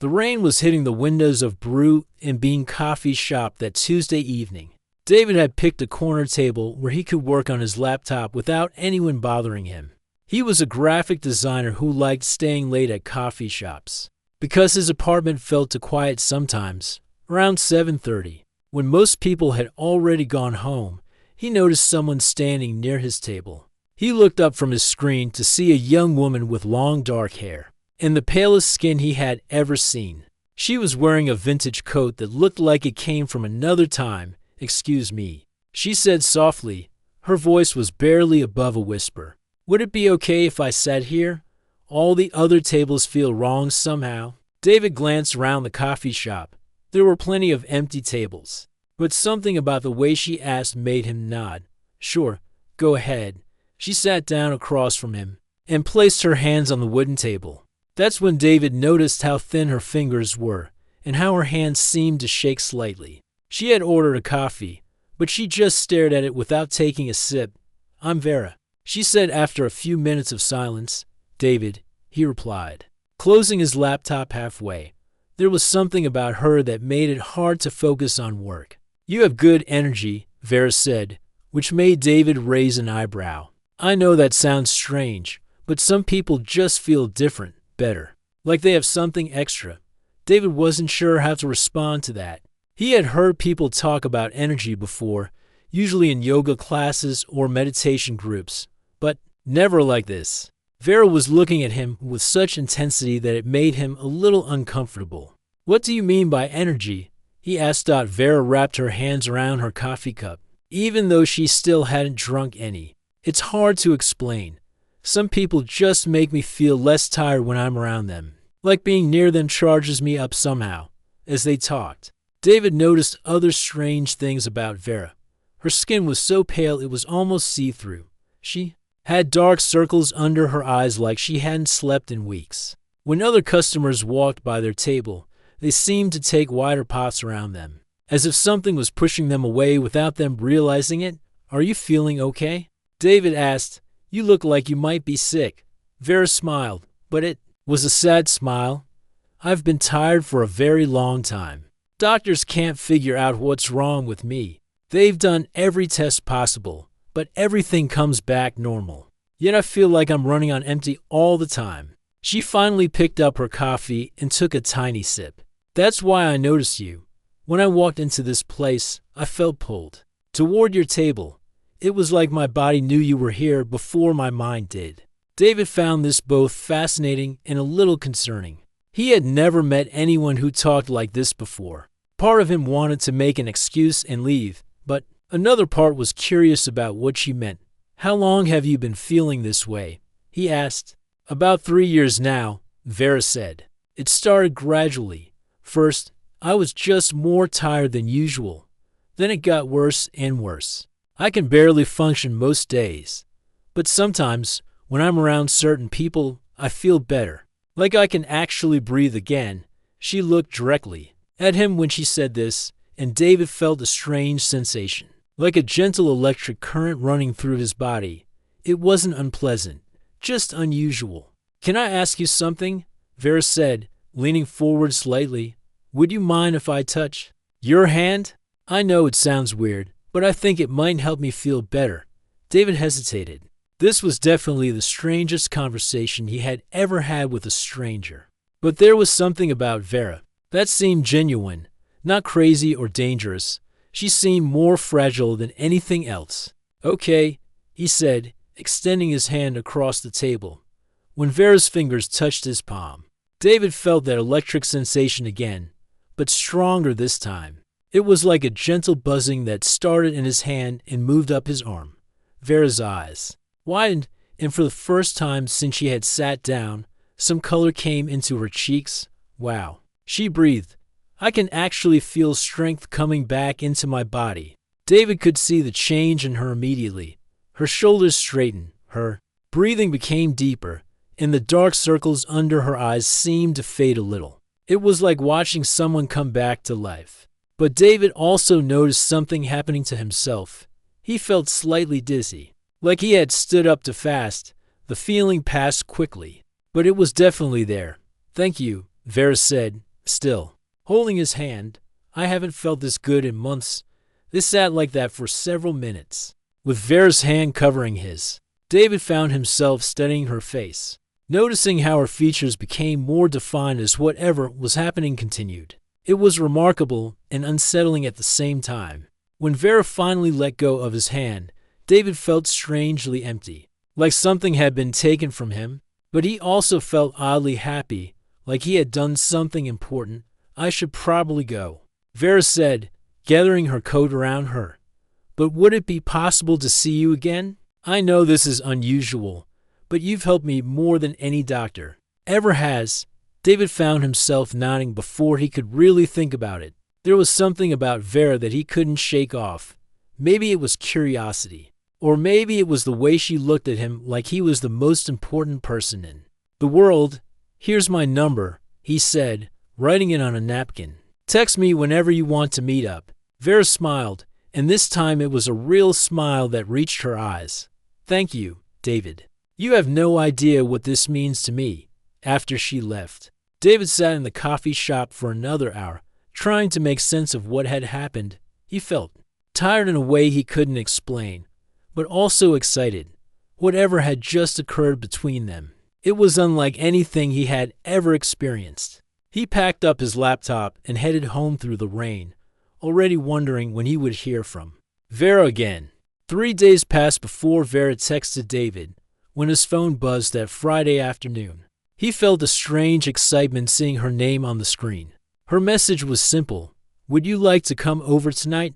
The rain was hitting the windows of Brew and Bean Coffee Shop that Tuesday evening. David had picked a corner table where he could work on his laptop without anyone bothering him. He was a graphic designer who liked staying late at coffee shops. Because his apartment felt too quiet sometimes, around 7:30, when most people had already gone home, he noticed someone standing near his table. He looked up from his screen to see a young woman with long dark hair and the palest skin he had ever seen. She was wearing a vintage coat that looked like it came from another time. "Excuse me," she said softly. Her voice was barely above a whisper. "Would it be okay if I sat here? All the other tables feel wrong somehow." David glanced around the coffee shop. There were plenty of empty tables, but something about the way she asked made him nod. "Sure, go ahead." She sat down across from him and placed her hands on the wooden table. That's when David noticed how thin her fingers were and how her hands seemed to shake slightly. She had ordered a coffee, but she just stared at it without taking a sip. "I'm Vera," she said after a few minutes of silence. "David," he replied, closing his laptop halfway. There was something about her that made it hard to focus on work. "You have good energy," Vera said, which made David raise an eyebrow. "I know that sounds strange, but some people just feel different, better, like they have something extra." David wasn't sure how to respond to that. He had heard people talk about energy before, usually in yoga classes or meditation groups, but never like this. Vera was looking at him with such intensity that it made him a little uncomfortable. "What do you mean by energy?" he asked. Vera wrapped her hands around her coffee cup, even though she still hadn't drunk any. "It's hard to explain. Some people just make me feel less tired when I'm around them. Like being near them charges me up somehow." As they talked, David noticed other strange things about Vera. Her skin was so pale it was almost see-through. She had dark circles under her eyes like she hadn't slept in weeks. When other customers walked by their table, they seemed to take wider paths around them, as if something was pushing them away without them realizing it. "Are you feeling okay?" David asked. "You look like you might be sick." Vera smiled, but it was a sad smile. "I've been tired for a very long time. Doctors can't figure out what's wrong with me. They've done every test possible, but everything comes back normal. Yet I feel like I'm running on empty all the time." She finally picked up her coffee and took a tiny sip. "That's why I noticed you. When I walked into this place, I felt pulled toward your table. It was like my body knew you were here before my mind did." David found this both fascinating and a little concerning. He had never met anyone who talked like this before. Part of him wanted to make an excuse and leave, but another part was curious about what she meant. "How long have you been feeling this way?" he asked. "About 3 years now," Vera said. "It started gradually. First, I was just more tired than usual. Then it got worse and worse. I can barely function most days. But sometimes, when I'm around certain people, I feel better. Like I can actually breathe again." She looked directly at him when she said this, and David felt a strange sensation, like a gentle electric current running through his body. It wasn't unpleasant, just unusual. "Can I ask you something?" Vera said, leaning forward slightly. "Would you mind if I touch your hand? I know it sounds weird, but I think it might help me feel better." David hesitated. This was definitely the strangest conversation he had ever had with a stranger. But there was something about Vera that seemed genuine, not crazy or dangerous. She seemed more fragile than anything else. "Okay," he said, extending his hand across the table. When Vera's fingers touched his palm, David felt that electric sensation again, but stronger this time. It was like a gentle buzzing that started in his hand and moved up his arm. Vera's eyes widened, and for the first time since she had sat down, some color came into her cheeks. "Wow," she breathed. "I can actually feel strength coming back into my body." David could see the change in her immediately. Her shoulders straightened, her breathing became deeper, and the dark circles under her eyes seemed to fade a little. It was like watching someone come back to life. But David also noticed something happening to himself. He felt slightly dizzy, like he had stood up too fast. The feeling passed quickly, but it was definitely there. "Thank you," Vera said, still, holding his hand. I haven't felt this good in months. They sat like that for several minutes, with Vera's hand covering his. David found himself studying her face, noticing how her features became more defined as whatever was happening continued. It was remarkable and unsettling at the same time. When Vera finally let go of his hand, David felt strangely empty, like something had been taken from him, but he also felt oddly happy, like he had done something important. I should probably go, Vera said, gathering her coat around her. But would it be possible to see you again? I know this is unusual, but you've helped me more than any doctor ever has. David found himself nodding before he could really think about it. There was something about Vera that he couldn't shake off. Maybe it was curiosity, or maybe it was the way she looked at him like he was the most important person in the world. Here's my number, he said, writing it on a napkin. Text me whenever you want to meet up. Vera smiled, and this time it was a real smile that reached her eyes. Thank you, David. You have no idea what this means to me. After she left, David sat in the coffee shop for another hour, trying to make sense of what had happened. He felt tired in a way he couldn't explain, but also excited. Whatever had just occurred between them, it was unlike anything he had ever experienced. He packed up his laptop and headed home through the rain, already wondering when he would hear from Vera again. 3 days passed before Vera texted David when his phone buzzed that Friday afternoon. He felt a strange excitement seeing her name on the screen. Her message was simple. Would you like to come over tonight?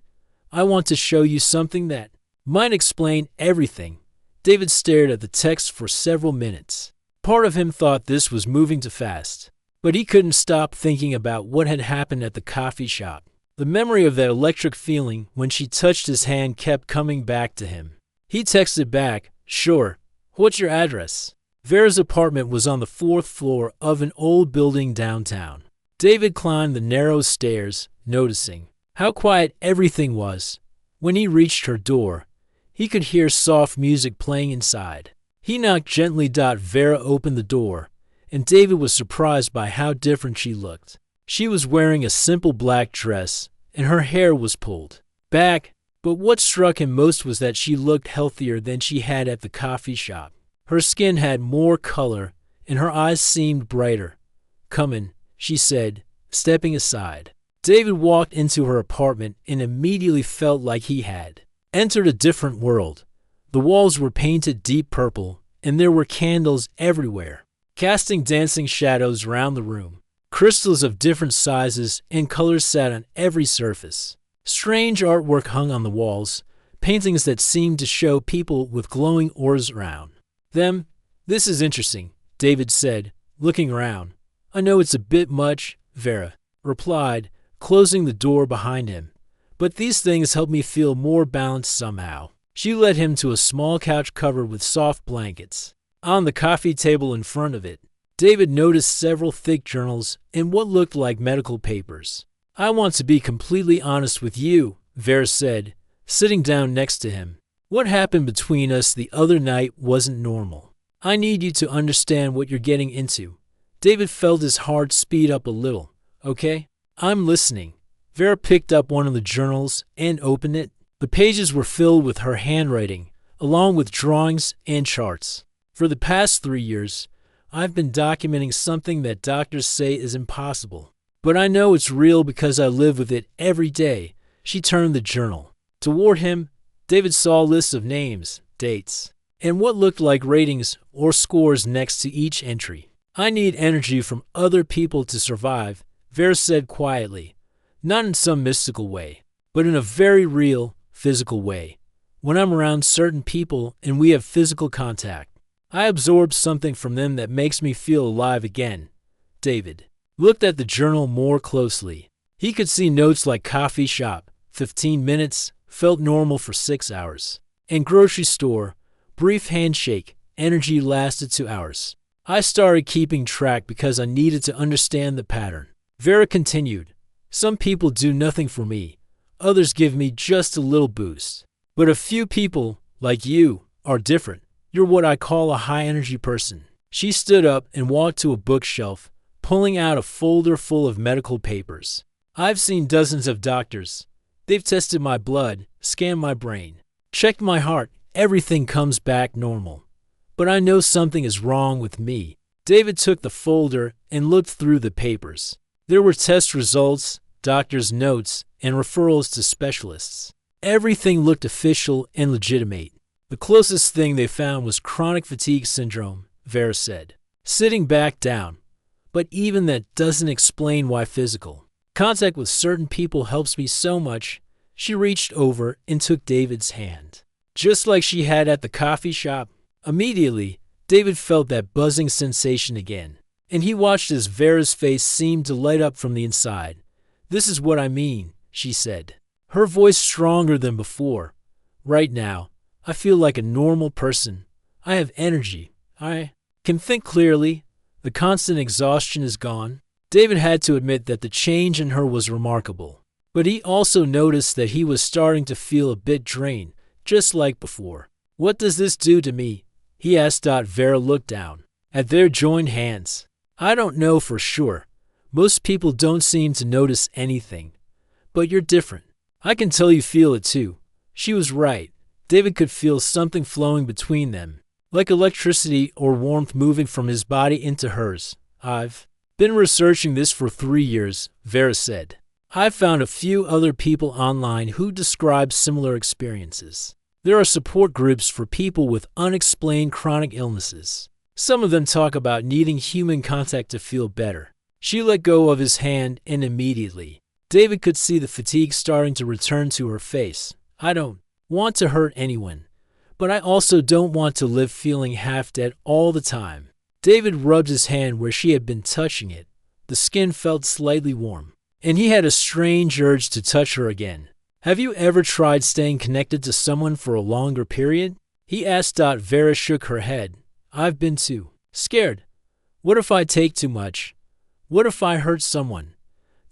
I want to show you something that might explain everything. David stared at the text for several minutes. Part of him thought this was moving too fast, but he couldn't stop thinking about what had happened at the coffee shop. The memory of that electric feeling when she touched his hand kept coming back to him. He texted back, sure. What's your address? Vera's apartment was on the 4th floor of an old building downtown. David climbed the narrow stairs, noticing how quiet everything was. When he reached her door, he could hear soft music playing inside. He knocked gently. Vera opened the door, and David was surprised by how different she looked. She was wearing a simple black dress, and her hair was pulled back, but what struck him most was that she looked healthier than she had at the coffee shop. Her skin had more color, and her eyes seemed brighter. Come in, she said, stepping aside. David walked into her apartment and immediately felt like he had entered a different world. The walls were painted deep purple, and there were candles everywhere, casting dancing shadows around the room. Crystals of different sizes and colors sat on every surface. Strange artwork hung on the walls, paintings that seemed to show people with glowing orbs around them. This is interesting, David said, looking around. I know it's a bit much, Vera replied, closing the door behind him. But these things help me feel more balanced somehow. She led him to a small couch covered with soft blankets. On the coffee table in front of it, David noticed several thick journals and what looked like medical papers. I want to be completely honest with you, Vera said, sitting down next to him. What happened between us the other night wasn't normal. I need you to understand what you're getting into. David felt his heart speed up a little. Okay? I'm listening. Vera picked up one of the journals and opened it. The pages were filled with her handwriting, along with drawings and charts. For the past 3 years, I've been documenting something that doctors say is impossible. But I know it's real because I live with it every day. She turned the journal toward him. David saw lists of names, dates, and what looked like ratings or scores next to each entry. I need energy from other people to survive, Vera said quietly. Not in some mystical way, but in a very real, physical way. When I'm around certain people and we have physical contact, I absorb something from them that makes me feel alive again. David looked at the journal more closely. He could see notes like coffee shop, 15 minutes, felt normal for 6 hours. And grocery store, brief handshake, energy lasted 2 hours. I started keeping track because I needed to understand the pattern. Vera continued, some people do nothing for me. Others give me just a little boost. But a few people, like you, are different. You're what I call a high-energy person. She stood up and walked to a bookshelf, pulling out a folder full of medical papers. "I've seen dozens of doctors. They've tested my blood, scanned my brain, checked my heart. Everything comes back normal. But I know something is wrong with me." David took the folder and looked through the papers. There were test results, doctor's notes, and referrals to specialists. Everything looked official and legitimate. "The closest thing they found was chronic fatigue syndrome," Vera said, sitting back down. "But even that doesn't explain why physical contact with certain people helps me so much." She reached over and took David's hand, just like she had at the coffee shop. Immediately, David felt that buzzing sensation again, and he watched as Vera's face seemed to light up from the inside. "This is what I mean," she said, her voice stronger than before. "Right now, I feel like a normal person. I have energy. I can think clearly. The constant exhaustion is gone." David had to admit that the change in her was remarkable, but he also noticed that he was starting to feel a bit drained, just like before. "What does this do to me?" he asked. Vera looked down at their joined hands. "I don't know for sure. Most people don't seem to notice anything. But you're different. I can tell you feel it too." She was right. David could feel something flowing between them, like electricity or warmth moving from his body into hers. "I've been researching this for 3 years, Vera said. "I've found a few other people online who describe similar experiences. There are support groups for people with unexplained chronic illnesses. Some of them talk about needing human contact to feel better." She let go of his hand, and immediately, David could see the fatigue starting to return to her face. "I don't want to hurt anyone, but I also don't want to live feeling half dead all the time." David rubbed his hand where she had been touching it. The skin felt slightly warm, and he had a strange urge to touch her again. "Have you ever tried staying connected to someone for a longer period?" he asked. Vera shook her head. "I've been too scared. What if I take too much? What if I hurt someone?"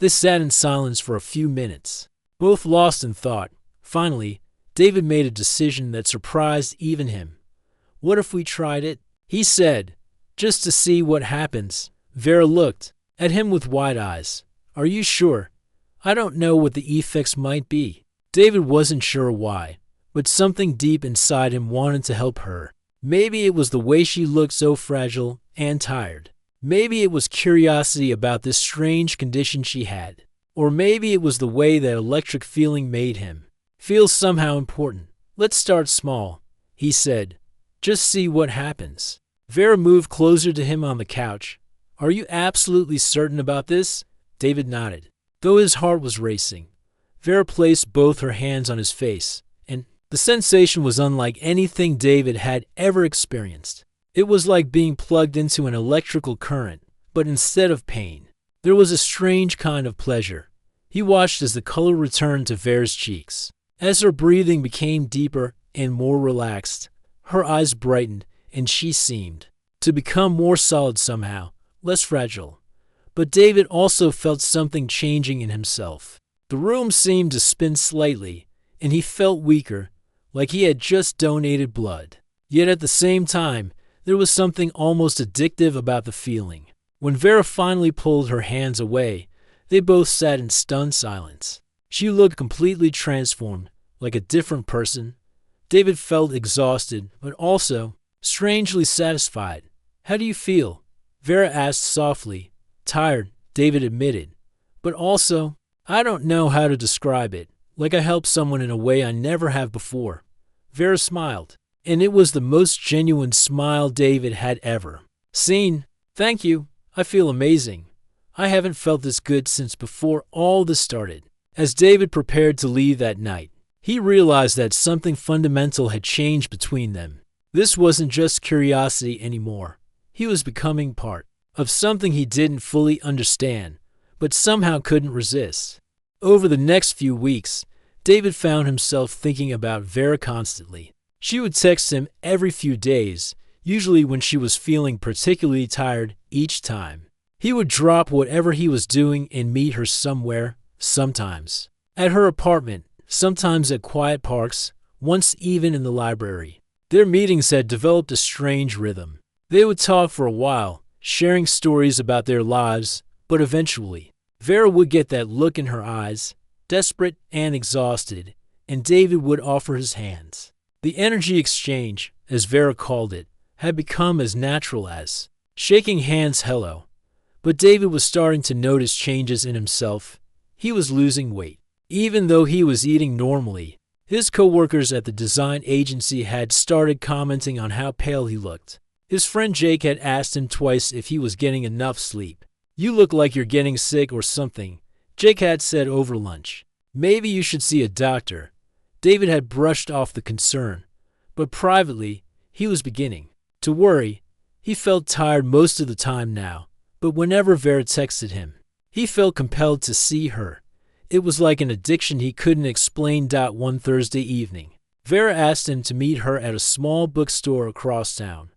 They sat in silence for a few minutes, both lost in thought. Finally, David made a decision that surprised even him. "What if we tried it?" he said. "Just to see what happens." Vera looked at him with wide eyes. "Are you sure? I don't know what the effects might be." David wasn't sure why, but something deep inside him wanted to help her. Maybe it was the way she looked so fragile and tired. Maybe it was curiosity about this strange condition she had. Or maybe it was the way that electric feeling made him feel somehow important. "Let's start small," he said. "Just see what happens." Vera moved closer to him on the couch. "Are you absolutely certain about this?" David nodded, though his heart was racing. Vera placed both her hands on his face, and the sensation was unlike anything David had ever experienced. It was like being plugged into an electrical current, but instead of pain, there was a strange kind of pleasure. He watched as the color returned to Vera's cheeks. As her breathing became deeper and more relaxed, her eyes brightened, and she seemed to become more solid somehow, less fragile. But David also felt something changing in himself. The room seemed to spin slightly, and he felt weaker, like he had just donated blood. Yet at the same time, there was something almost addictive about the feeling. When Vera finally pulled her hands away, they both sat in stunned silence. She looked completely transformed, like a different person. David felt exhausted, but also strangely satisfied. "How do you feel?" Vera asked softly. "Tired," David admitted. "But also, I don't know how to describe it. Like I helped someone in a way I never have before." Vera smiled, and it was the most genuine smile David had ever seen. "Thank you. I feel amazing. I haven't felt this good since before all this started." As David prepared to leave that night, he realized that something fundamental had changed between them. This wasn't just curiosity anymore. He was becoming part of something he didn't fully understand, but somehow couldn't resist. Over the next few weeks, David found himself thinking about Vera constantly. She would text him every few days, usually when she was feeling particularly tired each time. He would drop whatever he was doing and meet her somewhere, sometimes at her apartment, sometimes at quiet parks, once even in the library. Their meetings had developed a strange rhythm. They would talk for a while, sharing stories about their lives, but eventually, Vera would get that look in her eyes, desperate and exhausted, and David would offer his hands. The energy exchange, as Vera called it, had become as natural as shaking hands hello. But David was starting to notice changes in himself. He was losing weight. Even though he was eating normally, his co-workers at the design agency had started commenting on how pale he looked. His friend Jake had asked him twice if he was getting enough sleep. "You look like you're getting sick or something," Jake had said over lunch. "Maybe you should see a doctor." David had brushed off the concern, but privately, he was beginning to worry. He felt tired most of the time now, but whenever Vera texted him, he felt compelled to see her. It was like an addiction he couldn't explain. One Thursday evening, Vera asked him to meet her at a small bookstore across town.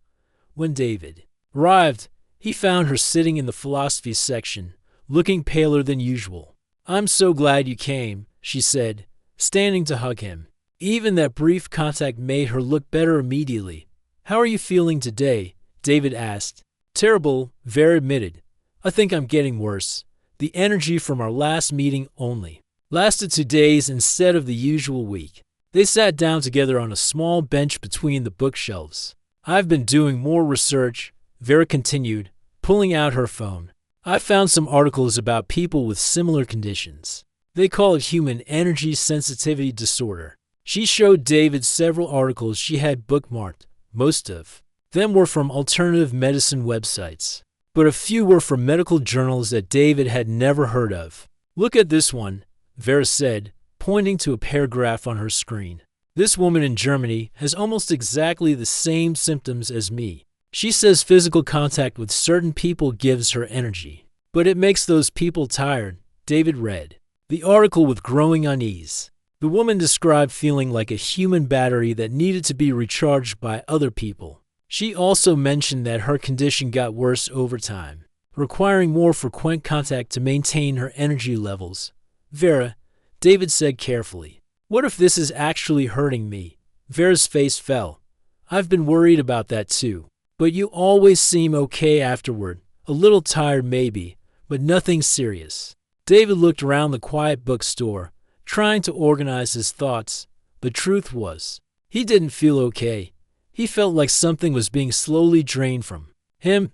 When David arrived, he found her sitting in the philosophy section, looking paler than usual. "I'm so glad you came," she said, standing to hug him. Even that brief contact made her look better immediately. "How are you feeling today?" David asked. "Terrible," Vera admitted. "I think I'm getting worse. The energy from our last meeting only lasted 2 days instead of the usual week." They sat down together on a small bench between the bookshelves. "I've been doing more research," Vera continued, pulling out her phone. "I found some articles about people with similar conditions. They call it human energy sensitivity disorder." She showed David several articles she had bookmarked. Most of them were from alternative medicine websites, but a few were from medical journals that David had never heard of. "Look at this one," Vera said, pointing to a paragraph on her screen. "This woman in Germany has almost exactly the same symptoms as me. She says physical contact with certain people gives her energy, but it makes those people tired." David read the article with growing unease. The woman described feeling like a human battery that needed to be recharged by other people. She also mentioned that her condition got worse over time, requiring more frequent contact to maintain her energy levels. "Vera," David said carefully, "what if this is actually hurting me?" Vera's face fell. "I've been worried about that too. But you always seem okay afterward. A little tired maybe, but nothing serious." David looked around the quiet bookstore, trying to organize his thoughts. The truth was, he didn't feel okay. He felt like something was being slowly drained from him,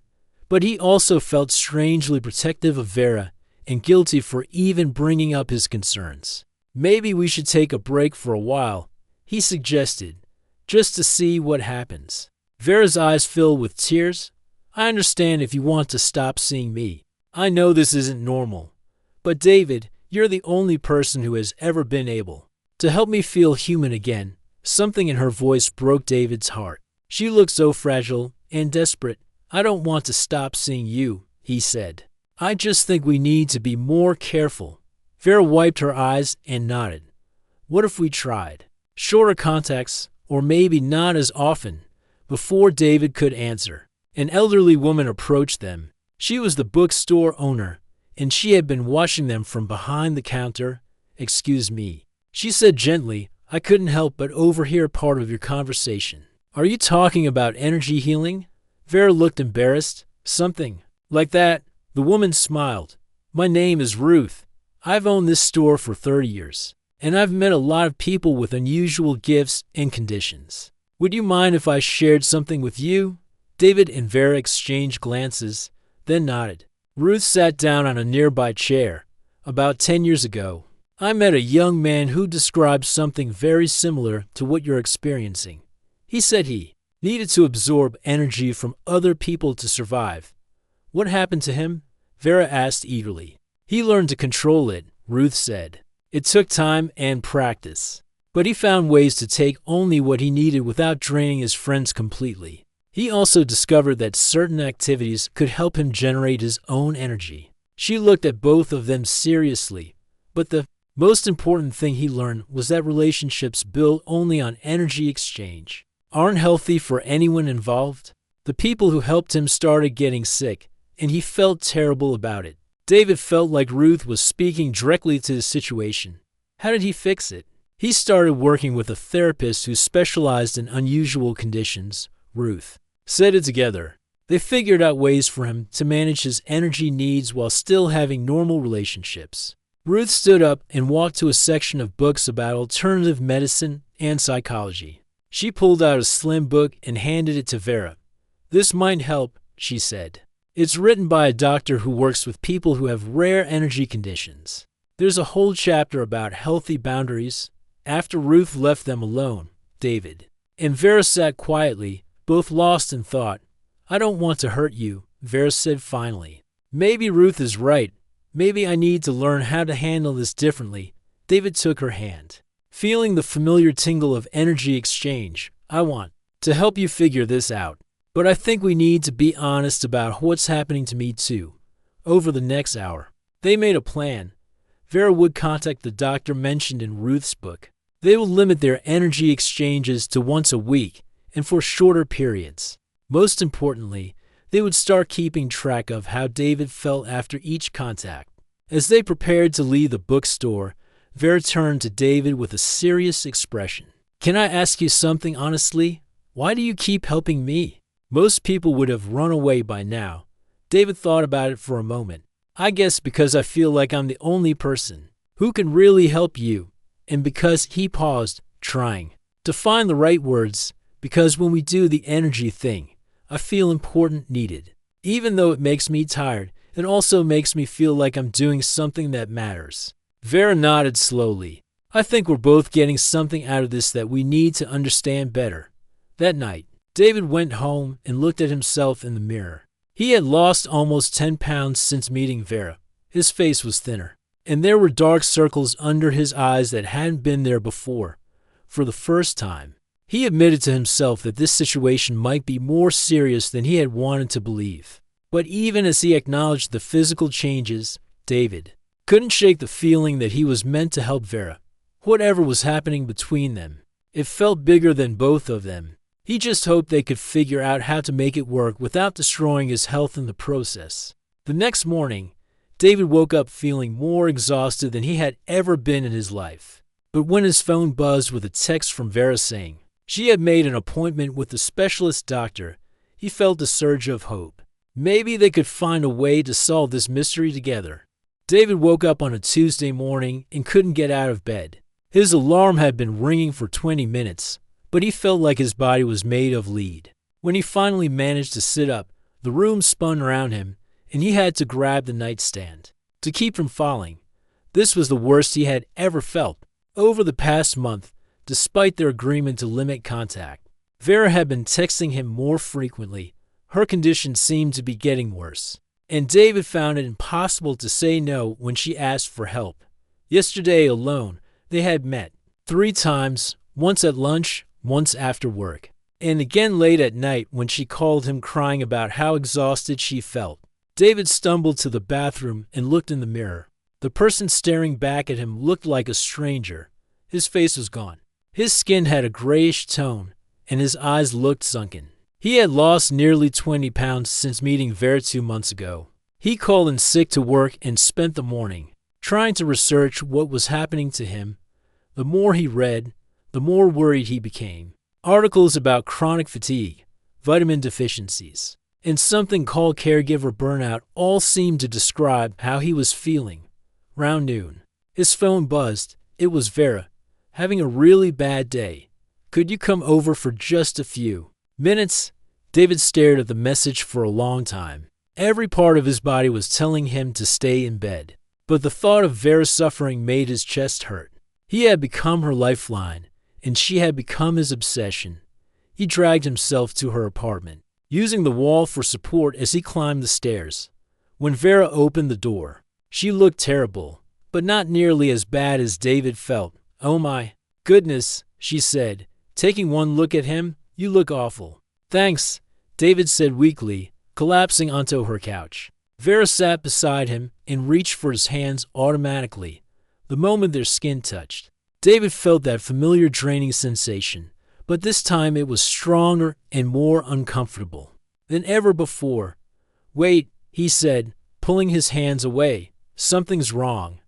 but he also felt strangely protective of Vera and guilty for even bringing up his concerns. "Maybe we should take a break for a while," he suggested, "just to see what happens." Vera's eyes filled with tears. "I understand if you want to stop seeing me. I know this isn't normal. But David, you're the only person who has ever been able to help me feel human again." Something in her voice broke David's heart. She looked so fragile and desperate. "I don't want to stop seeing you," he said. "I just think we need to be more careful." Vera wiped her eyes and nodded. "What if we tried shorter contacts, or maybe not as often?" Before David could answer, an elderly woman approached them. She was the bookstore owner, and she had been watching them from behind the counter. "Excuse me," she said gently, "I couldn't help but overhear part of your conversation. Are you talking about energy healing?" Vera looked embarrassed. "Something like that." The woman smiled. "My name is Ruth. I've owned this store for 30 years, and I've met a lot of people with unusual gifts and conditions. Would you mind if I shared something with you?" David and Vera exchanged glances, then nodded. Ruth sat down on a nearby chair. "About 10 years ago, I met a young man who described something very similar to what you're experiencing. He said he needed to absorb energy from other people to survive." "What happened to him?" Vera asked eagerly. "He learned to control it," Ruth said. "It took time and practice, but he found ways to take only what he needed without draining his friends completely. He also discovered that certain activities could help him generate his own energy." She looked at both of them seriously, but the most important thing he learned was that relationships built only on energy exchange aren't healthy for anyone involved. The people who helped him started getting sick, and he felt terrible about it. David felt like Ruth was speaking directly to his situation. How did he fix it? He started working with a therapist who specialized in unusual conditions. Ruth said it together. They figured out ways for him to manage his energy needs while still having normal relationships. Ruth stood up and walked to a section of books about alternative medicine and psychology. She pulled out a slim book and handed it to Vera. "This might help," she said. "It's written by a doctor who works with people who have rare energy conditions. There's a whole chapter about healthy boundaries." After Ruth left them alone, David and Vera sat quietly, both lost in thought. "I don't want to hurt you," Vera said finally. "Maybe Ruth is right. Maybe I need to learn how to handle this differently." David took her hand, feeling the familiar tingle of energy exchange. "I want to help you figure this out. But I think we need to be honest about what's happening to me too." Over the next hour, they made a plan. Vera would contact the doctor mentioned in Ruth's book. They would limit their energy exchanges to once a week and for shorter periods. Most importantly, they would start keeping track of how David felt after each contact. As they prepared to leave the bookstore, Vera turned to David with a serious expression. "Can I ask you something honestly? Why do you keep helping me?" Most people would have run away by now. David thought about it for a moment. "I guess because I feel like I'm the only person who can really help you." And because he paused, trying to find the right words, "Because when we do the energy thing, I feel important, needed. Even though it makes me tired, it also makes me feel like I'm doing something that matters." Vera nodded slowly. "I think we're both getting something out of this that we need to understand better." That night, David went home and looked at himself in the mirror. He had lost almost 10 pounds since meeting Vera. His face was thinner, and there were dark circles under his eyes that hadn't been there before. For the first time, he admitted to himself that this situation might be more serious than he had wanted to believe. But even as he acknowledged the physical changes, David couldn't shake the feeling that he was meant to help Vera. Whatever was happening between them, it felt bigger than both of them. He just hoped they could figure out how to make it work without destroying his health in the process. The next morning, David woke up feeling more exhausted than he had ever been in his life. But when his phone buzzed with a text from Vera saying she had made an appointment with the specialist doctor, he felt a surge of hope. Maybe they could find a way to solve this mystery together. David woke up on a Tuesday morning and couldn't get out of bed. His alarm had been ringing for 20 minutes, but he felt like his body was made of lead. When he finally managed to sit up, the room spun around him, and he had to grab the nightstand to keep from falling. This was the worst he had ever felt. Over the past month, despite their agreement to limit contact, Vera had been texting him more frequently. Her condition seemed to be getting worse, and David found it impossible to say no when she asked for help. Yesterday alone, they had met 3 times, once at lunch, once after work, and again late at night when she called him crying about how exhausted she felt. David stumbled to the bathroom and looked in the mirror. The person staring back at him looked like a stranger. His face was gone. His skin had a grayish tone, and his eyes looked sunken. He had lost nearly 20 pounds since meeting Vera 2 months ago. He called in sick to work and spent the morning trying to research what was happening to him. The more he read, the more worried he became. Articles about chronic fatigue, vitamin deficiencies, and something called caregiver burnout all seemed to describe how he was feeling. Round noon, his phone buzzed. It was Vera. "Having a really bad day. Could you come over for just a few minutes?" David stared at the message for a long time. Every part of his body was telling him to stay in bed, but the thought of Vera's suffering made his chest hurt. He had become her lifeline, and she had become his obsession. He dragged himself to her apartment, using the wall for support as he climbed the stairs. When Vera opened the door, she looked terrible, but not nearly as bad as David felt. "Oh my goodness," she said, taking one look at him. "You look awful." "Thanks," David said weakly, collapsing onto her couch. Vera sat beside him and reached for his hands automatically the moment their skin touched. David felt that familiar draining sensation, but this time it was stronger and more uncomfortable than ever before. "Wait," he said, pulling his hands away. "Something's wrong.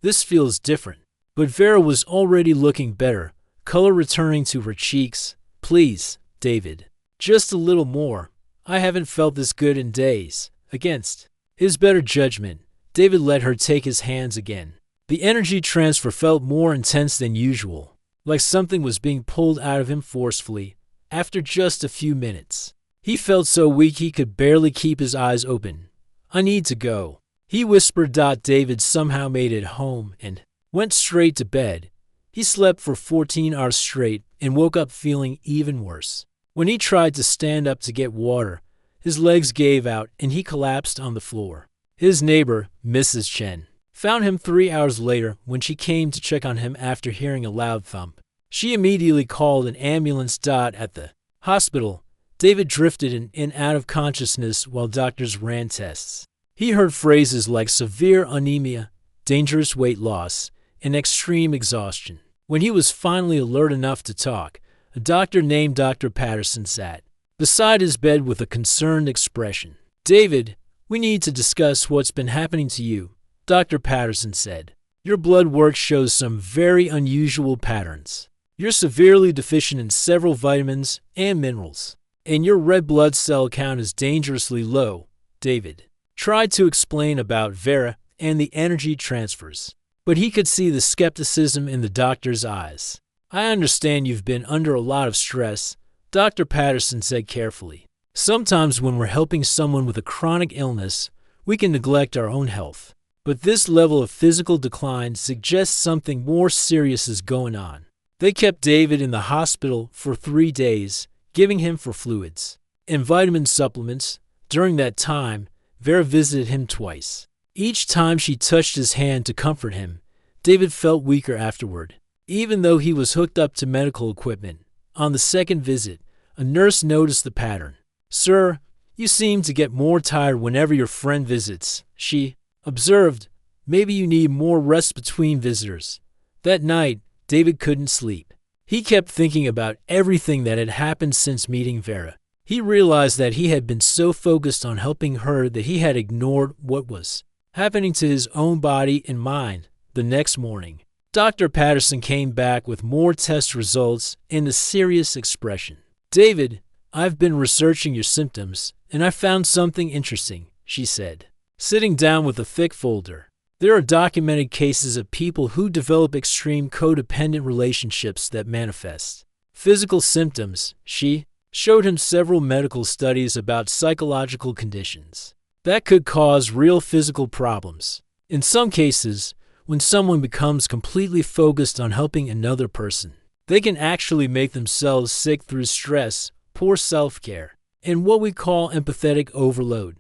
This feels different." But Vera was already looking better, color returning to her cheeks. "Please, David. Just a little more. I haven't felt this good in days. Against his better judgment, David let her take his hands again. The energy transfer felt more intense than usual, like something was being pulled out of him forcefully. After just a few minutes, he felt so weak he could barely keep his eyes open. I need to go, he whispered. David somehow made it home and went straight to bed. He slept for 14 hours straight and woke up feeling even worse. When he tried to stand up to get water, his legs gave out and he collapsed on the floor. His neighbor, Mrs. Chen, found him 3 hours later when she came to check on him after hearing a loud thump. She immediately called an ambulance. At the hospital, David drifted in and out of consciousness while doctors ran tests. He heard phrases like severe anemia, dangerous weight loss, and extreme exhaustion. When he was finally alert enough to talk, a doctor named Dr. Patterson sat beside his bed with a concerned expression. David, we need to discuss what's been happening to you, Dr. Patterson said. Your blood work shows some very unusual patterns. You're severely deficient in several vitamins and minerals, and your red blood cell count is dangerously low. David tried to explain about Vera and the energy transfers, but he could see the skepticism in the doctor's eyes. I understand you've been under a lot of stress, Dr. Patterson said carefully. Sometimes when we're helping someone with a chronic illness, we can neglect our own health. But this level of physical decline suggests something more serious is going on. They kept David in the hospital for 3 days, giving him for fluids and vitamin supplements. During that time, Vera visited him twice. Each time she touched his hand to comfort him, David felt weaker afterward, even though he was hooked up to medical equipment. On the second visit, a nurse noticed the pattern. Sir, you seem to get more tired whenever your friend visits, she observed. Maybe you need more rest between visitors. That night, David couldn't sleep. He kept thinking about everything that had happened since meeting Vera. He realized that he had been so focused on helping her that he had ignored what was happening to his own body and mind. The next morning, Dr. Patterson came back with more test results and a serious expression. David, I've been researching your symptoms, and I found something interesting, she said, sitting down with a thick folder. There are documented cases of people who develop extreme codependent relationships that manifest physical symptoms. She showed him several medical studies about psychological conditions that could cause real physical problems. In some cases, when someone becomes completely focused on helping another person, they can actually make themselves sick through stress, poor self-care, and what we call empathetic overload.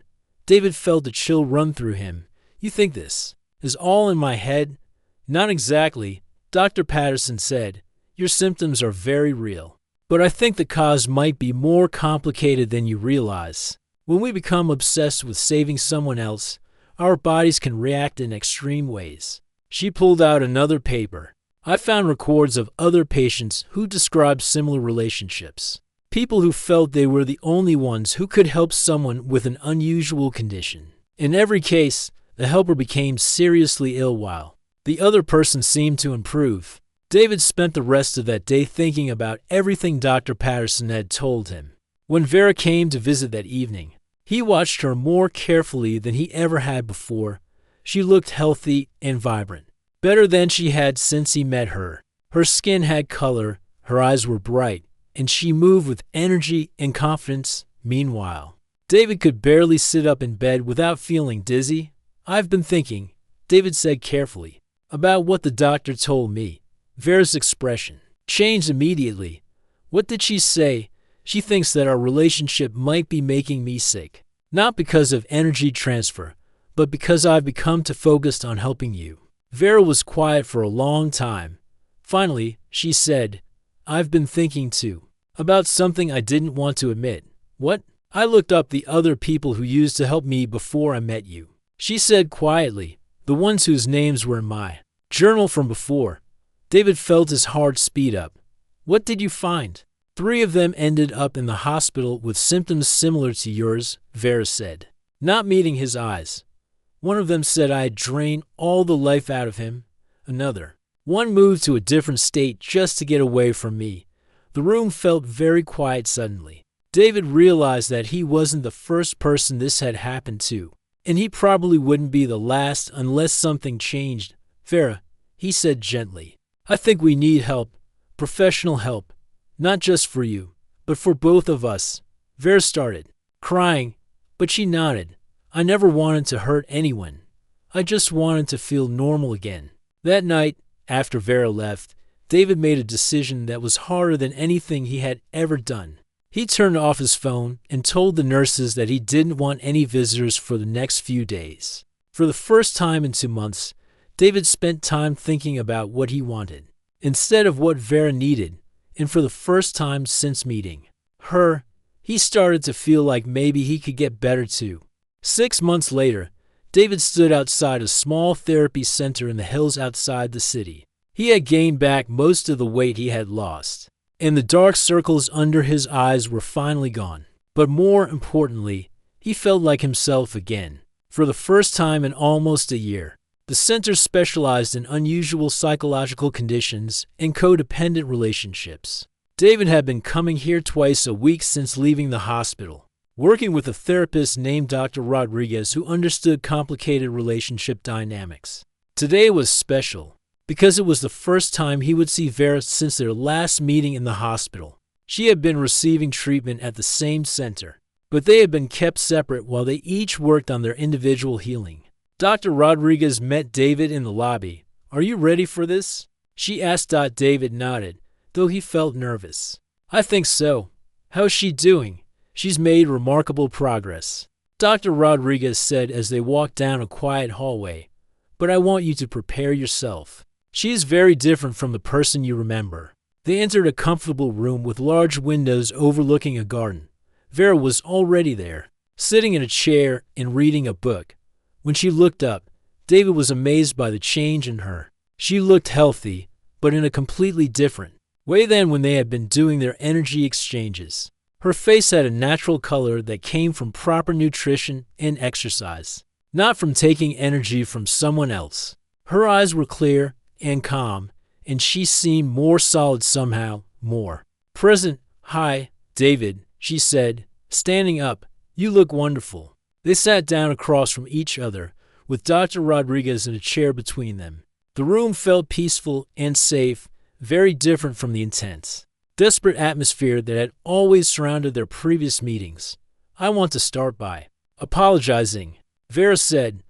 David felt a chill run through him. You think this is all in my head? Not exactly, Dr. Patterson said. Your symptoms are very real, but I think the cause might be more complicated than you realize. When we become obsessed with saving someone else, our bodies can react in extreme ways. She pulled out another paper. I found records of other patients who described similar relationships. People who felt they were the only ones who could help someone with an unusual condition. In every case, the helper became seriously ill while the other person seemed to improve. David spent the rest of that day thinking about everything Dr. Patterson had told him. When Vera came to visit that evening, he watched her more carefully than he ever had before. She looked healthy and vibrant, better than she had since he met her. Her skin had color, her eyes were bright, and she moved with energy and confidence. Meanwhile, David could barely sit up in bed without feeling dizzy. I've been thinking, David said carefully, about what the doctor told me. Vera's expression changed immediately. What did she say? She thinks that our relationship might be making me sick. Not because of energy transfer, but because I've become too focused on helping you. Vera was quiet for a long time. Finally, she said, I've been thinking too, about something I didn't want to admit. What? I looked up the other people who used to help me before I met you. She said quietly, the ones whose names were in my journal from before. David felt his heart speed up. What did you find? 3 of them ended up in the hospital with symptoms similar to yours, Vera said, not meeting his eyes. One of them said I had drained all the life out of him. One moved to a different state just to get away from me. The room felt very quiet suddenly. David realized that he wasn't the first person this had happened to, and he probably wouldn't be the last unless something changed. Vera, he said gently, I think we need help, professional help, not just for you, but for both of us. Vera started crying, but she nodded. I never wanted to hurt anyone. I just wanted to feel normal again. That night, after Vera left, David made a decision that was harder than anything he had ever done. He turned off his phone and told the nurses that he didn't want any visitors for the next few days. For the first time in 2 months, David spent time thinking about what he wanted, instead of what Vera needed, and for the first time since meeting her, he started to feel like maybe he could get better too. 6 months later, David stood outside a small therapy center in the hills outside the city. He had gained back most of the weight he had lost, and the dark circles under his eyes were finally gone. But more importantly, he felt like himself again. For the first time in almost a year, the center specialized in unusual psychological conditions and codependent relationships. David had been coming here twice a week since leaving the hospital, working with a therapist named Dr. Rodriguez who understood complicated relationship dynamics. Today was special, because it was the first time he would see Vera since their last meeting in the hospital. She had been receiving treatment at the same center, but they had been kept separate while they each worked on their individual healing. Dr. Rodriguez met David in the lobby. Are you ready for this? She asked. David nodded, though he felt nervous. I think so. How's she doing? She's made remarkable progress, Dr. Rodriguez said as they walked down a quiet hallway. But I want you to prepare yourself. She is very different from the person you remember. They entered a comfortable room with large windows overlooking a garden. Vera was already there, sitting in a chair and reading a book. When she looked up, David was amazed by the change in her. She looked healthy, but in a completely different way than when they had been doing their energy exchanges. Her face had a natural color that came from proper nutrition and exercise, not from taking energy from someone else. Her eyes were clear and calm, and she seemed more solid somehow, more present. Hi, David, she said, standing up. You look wonderful. They sat down across from each other, with Dr. Rodriguez in a chair between them. The room felt peaceful and safe, very different from the intense, desperate atmosphere that had always surrounded their previous meetings. I want to start by apologizing, Vera said.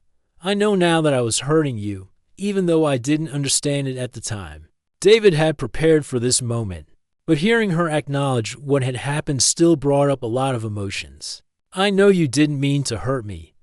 I know now that I was hurting you, even though I didn't understand it at the time. David had prepared for this moment, but hearing her acknowledge what had happened still brought up a lot of emotions. I know you didn't mean to hurt me,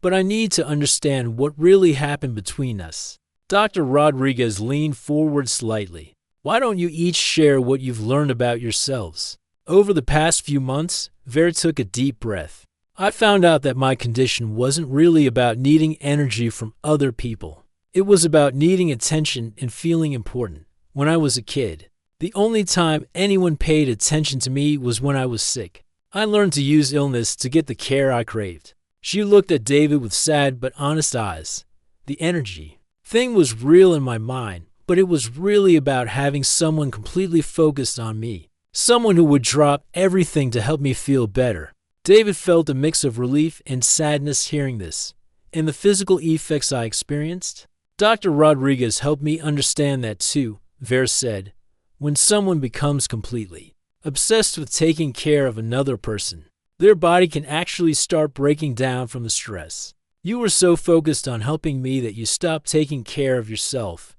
but I need to understand what really happened between us. Dr. Rodriguez leaned forward slightly. Why don't you each share what you've learned about yourselves? Over the past few months, Vera took a deep breath. I found out that my condition wasn't really about needing energy from other people. It was about needing attention and feeling important. When I was a kid, the only time anyone paid attention to me was when I was sick. I learned to use illness to get the care I craved. She looked at David with sad but honest eyes. The energy thing was real in my mind, but it was really about having someone completely focused on me. Someone who would drop everything to help me feel better. David felt a mix of relief and sadness hearing this, and the physical effects I experienced. Dr. Rodriguez helped me understand that too, Vera said. When someone becomes completely obsessed with taking care of another person, their body can actually start breaking down from the stress. You were so focused on helping me that you stopped taking care of yourself,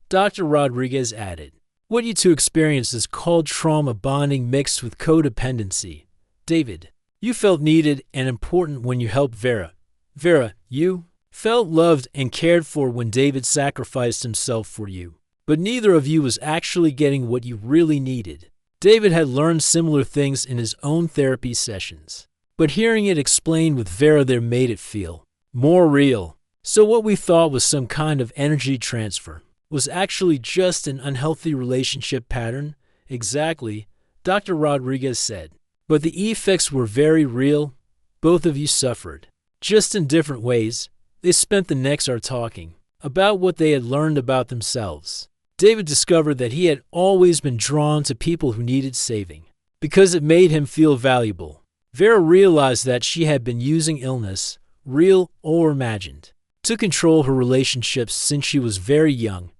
Dr. Rodriguez added. What you two experienced is called trauma bonding mixed with codependency. David, you felt needed and important when you helped Vera. Vera, you felt loved and cared for when David sacrificed himself for you. But neither of you was actually getting what you really needed. David had learned similar things in his own therapy sessions, but hearing it explained with Vera there made it feel more real. So what we thought was some kind of energy transfer was actually just an unhealthy relationship pattern. Exactly, Dr. Rodriguez said. But the effects were very real. Both of you suffered, just in different ways. They spent the next hour talking about what they had learned about themselves. David discovered that he had always been drawn to people who needed saving. because it made him feel valuable. Vera realized that she had been using illness, real or imagined, to control her relationships since she was very young.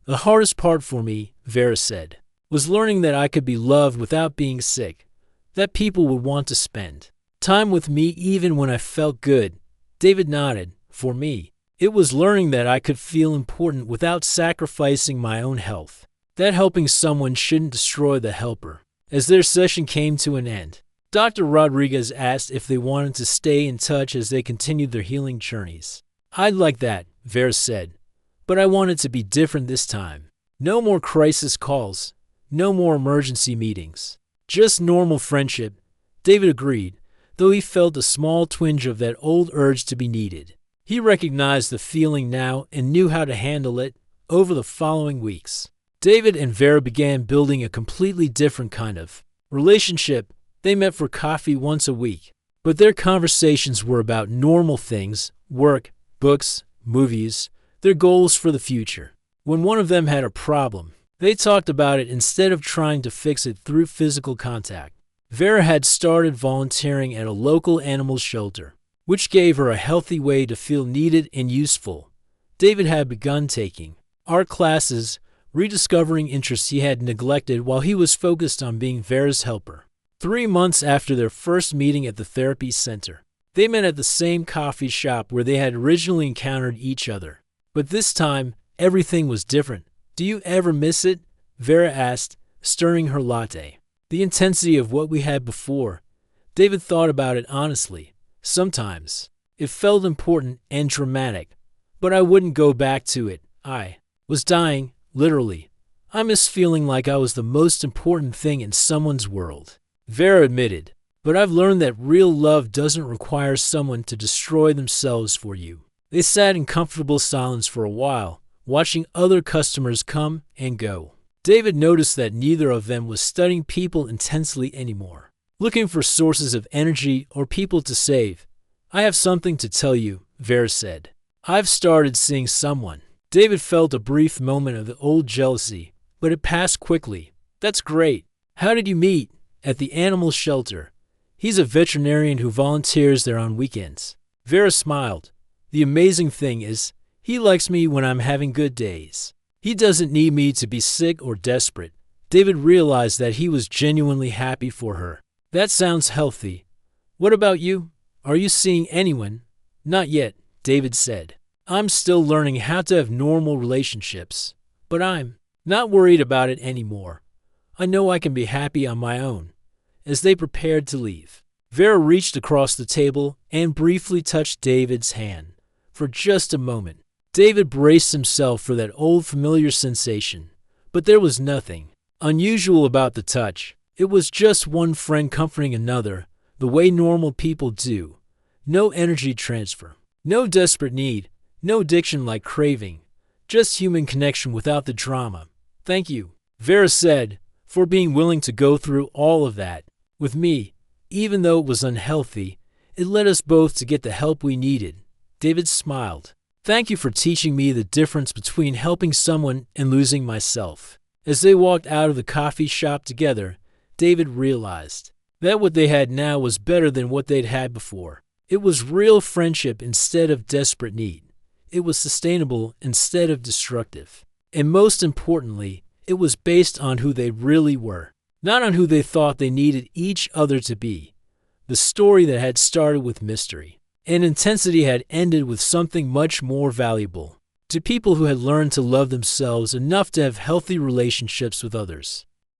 The hardest part for me, Vera said, was learning that I could be loved without being sick, that people would want to spend time with me even when I felt good. David nodded. For me, it was learning that I could feel important without sacrificing my own health, that helping someone shouldn't destroy the helper. As their session came to an end, Dr. Rodriguez asked if they wanted to stay in touch as they continued their healing journeys. I'd like that, Vera said, but I want it to be different this time. No more crisis calls, no more emergency meetings, just normal friendship. David agreed, though he felt a small twinge of that old urge to be needed. He recognized the feeling now and knew how to handle it. Over the following weeks, David and Vera began building a completely different kind of relationship. They met for coffee once a week, but their conversations were about normal things: work, books, movies, their goals for the future. When one of them had a problem, they talked about it instead of trying to fix it through physical contact. Vera had started volunteering at a local animal shelter, which gave her a healthy way to feel needed and useful. David had begun taking art classes, rediscovering interests he had neglected while he was focused on being Vera's helper. 3 months after their first meeting at the therapy center, they met at the same coffee shop where they had originally encountered each other. But this time, everything was different. Do you ever miss it? Vera asked, stirring her latte. The intensity of what we had before. David thought about it honestly. Sometimes. It felt important and dramatic, but I wouldn't go back to it. I was dying, literally. I miss feeling like I was the most important thing in someone's world. Vera admitted, but I've learned that real love doesn't require someone to destroy themselves for you. They sat in comfortable silence for a while, watching other customers come and go. David noticed that neither of them was studying people intensely anymore, looking for sources of energy or people to save. I have something to tell you, Vera said. I've started seeing someone. David felt a brief moment of the old jealousy, but it passed quickly. That's great. How did you meet? At the animal shelter. He's a veterinarian who volunteers there on weekends. Vera smiled. The amazing thing is, he likes me when I'm having good days. He doesn't need me to be sick or desperate. David realized that he was genuinely happy for her. That sounds healthy. What about you? Are you seeing anyone? Not yet, David said. I'm still learning how to have normal relationships, but I'm not worried about it anymore. I know I can be happy on my own. As they prepared to leave, Vera reached across the table and briefly touched David's hand. For just a moment, David braced himself for that old familiar sensation, but there was nothing unusual about the touch. It was just one friend comforting another, the way normal people do. No energy transfer, no desperate need, no addiction-like craving, just human connection without the drama. Thank you, Vera said, for being willing to go through all of that with me. Even though it was unhealthy, it led us both to get the help we needed. David smiled. Thank you for teaching me the difference between helping someone and losing myself. As they walked out of the coffee shop together, David realized that what they had now was better than what they'd had before. It was real friendship instead of desperate need. It was sustainable instead of destructive. And most importantly, it was based on who they really were, not on who they thought they needed each other to be. The story that had started with mystery and intensity had ended with something much more valuable. To people who had learned to love themselves enough to have healthy relationships with others.